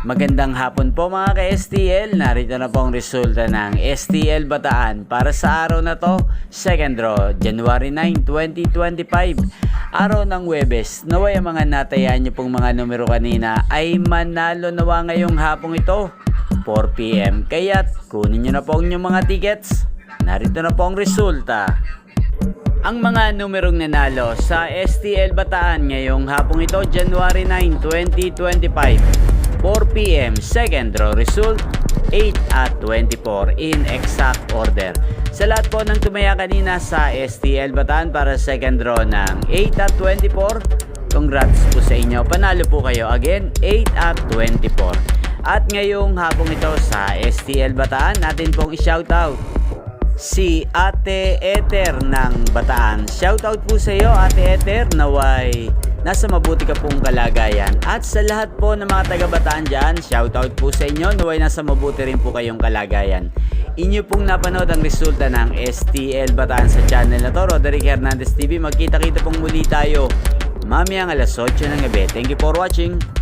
Magandang hapon po mga ka-STL. Narito na po ang resulta ng STL Bataan para sa araw na to, second draw, January 9, 2025. Araw ng Huwebes. Naway ang mga natayaan nyo pong mga numero kanina ay manalo nawa ngayong hapong ito, 4 PM. Kaya't kunin nyo na po ang inyong mga tickets. Narito na po ang resulta. Ang mga numerong nanalo sa STL Bataan ngayong hapong ito, January 9, 2025. 4 PM, second draw result, 8 at 24 in exact order. Sa lahat po ng tumaya kanina sa STL Bataan para second draw ng 8 at 24, congrats po sa inyo. Panalo po kayo again, 8 at 24. At ngayong hapong ito sa STL Bataan, natin pong i-shoutout si Ate Ether ng Bataan. Shoutout po sa iyo Ate Ether, naway nasa mabuti ka pong kalagayan. At sa lahat po ng mga taga Bataan dyan, shoutout po sa inyo, naway nasa mabuti rin po kayong kalagayan. Inyo pong napanood ang resulta ng STL Bataan sa channel na to, Roderick Hernandez TV. Magkita-kita pong muli tayo mamayang alas 8 ng gabi. Thank you for watching.